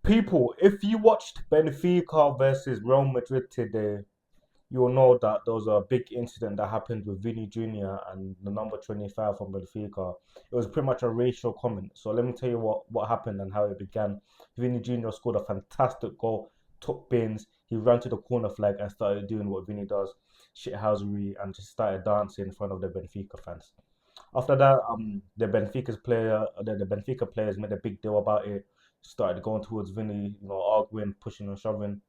People, if you watched Benfica versus Real Madrid today, you will know that there was a big incident that happened with Vinny Jr. and the number 25 from Benfica. It was pretty much a racial comment. So let me tell you what happened and how it began. Vinny Jr. scored a fantastic goal, took bins, he ran to the corner flag and started doing what Vinny does, shithousery, and just started dancing in front of the Benfica fans. After that, the Benfica players made a big deal about it, started going towards Vinny, arguing, pushing and shoving.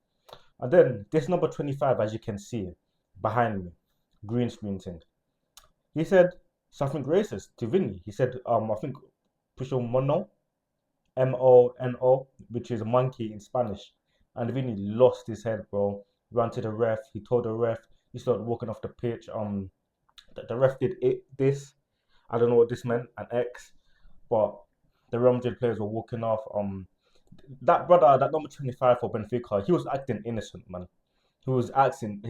And then this number 25, as you can see behind me, green screen thing. He said something racist to Vinny. He said, I think Pusho Mono, Mono, which is monkey in Spanish. And Vinny lost his head, bro. Ran to the ref. He told the ref. He started walking off the pitch. The ref did this. I don't know what this meant, an X, but the Real Madrid players were walking off. That brother, that number 25 for Benfica, he was acting innocent, man. He was acting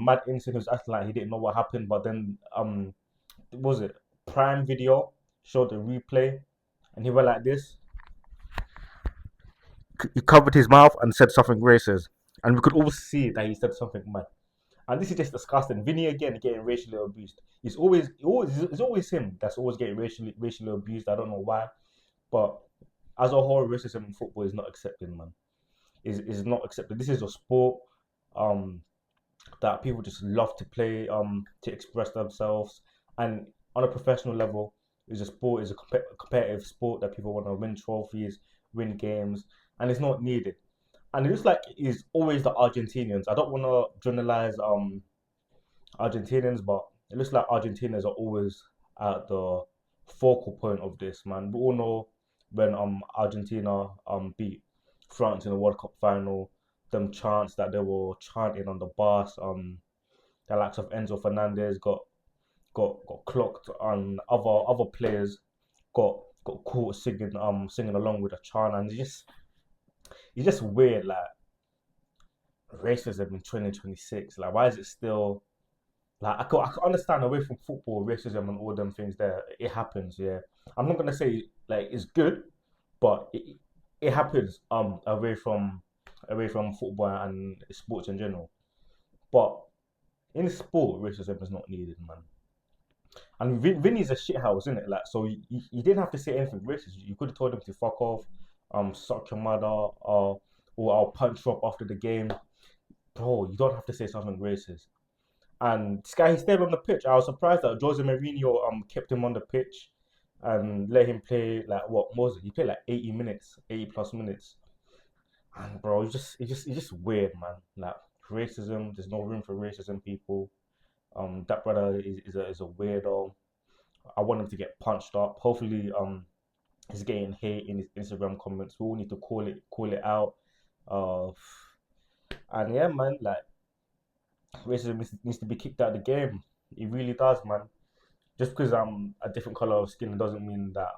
mad innocent. He was acting like he didn't know what happened. But then, was it Prime Video showed the replay, and he went like this. He covered his mouth and said something racist, and we could all see that he said something mad. And this is just disgusting. Vinny again getting racially abused. It's always him that's always getting racially abused. I don't know why, but as a whole, racism in football is not accepted, man. Is not accepted. This is a sport um that people just love to play to express themselves, and on a professional level, is a sport is a competitive sport that people want to win trophies, win games, and it's not needed. And it looks like it's always the Argentinians. I don't want to generalize Argentinians, but it looks like Argentinians are always at the focal point of this, man. We all know when Argentina beat France in the World Cup final, them chants that they were chanting on the bus, the likes of Enzo Fernandez got clocked, and other players got caught singing along with the chant, and it's just weird, like racism in 2026. Like, why is it still like I could understand away from football, racism and all them things there. It happens, yeah. I'm not gonna say like it's good, but it happens away from football and sports in general. But in sport, racism is not needed, man. And Vinny's a shithouse, isn't it? Like, so you didn't have to say anything racist. You could have told him to fuck off, suck your mother, or I'll punch you up after the game. Bro, you don't have to say something racist. And this guy, he stayed on the pitch. I was surprised that Jose Mourinho kept him on the pitch and let him play like what was it? He played like 80 minutes, 80 plus minutes. And bro, it's just weird, man. Like racism, there's no room for racism, people. That brother is a weirdo. I want him to get punched up. Hopefully, he's getting hate in his Instagram comments. We all need to call it out. Uh, and yeah, man, like racism needs to be kicked out of the game. It really does, man. Just because I'm a different color of skin doesn't mean that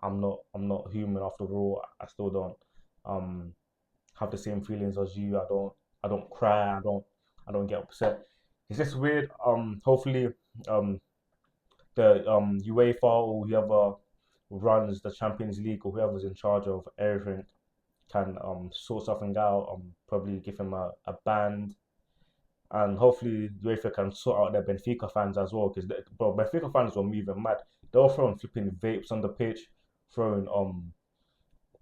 I'm not human after all. I still don't um have the same feelings as you. I don't cry. I don't get upset. It's just weird. Hopefully um the UEFA or whoever runs the Champions League or whoever's in charge of everything can sort something out. Probably give him a ban, and hopefully UEFA can sort out their Benfica fans as well, because bro, Benfica fans were moving mad. They were throwing flipping vapes on the pitch, throwing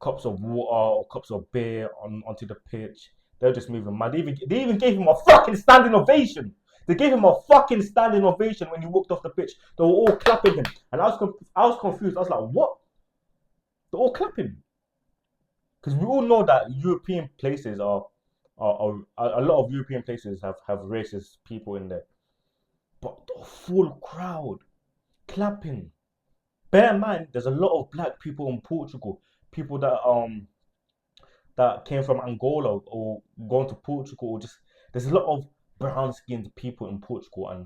cups of water or cups of beer onto the pitch. They were just moving mad. They even gave him a fucking standing ovation. They gave him a fucking standing ovation when he walked off the pitch. They were all clapping him, and I was confused. I was like, what? They're all clapping because we all know that European places are a lot of European places have racist people in there, but the full crowd clapping. Bear in mind, there's a lot of black people in Portugal, people that came from Angola or gone to Portugal, or just there's a lot of brown skinned people in Portugal, and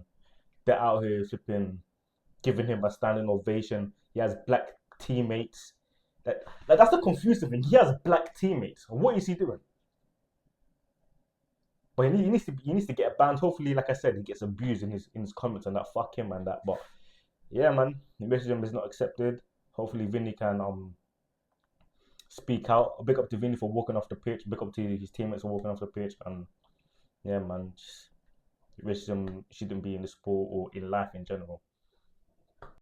they're out here flipping, giving him a standing ovation. He has black teammates. That's the confusing thing. He has black teammates. What is he doing? But he needs to get banned. Hopefully, like I said, he gets abused in his comments and that. Fuck him and that. But yeah, man, the racism is not accepted. Hopefully, Vinny can speak out. Big up to Vinny for walking off the pitch. Big up to his teammates for walking off the pitch. And yeah, man, just racism shouldn't be in the sport or in life in general.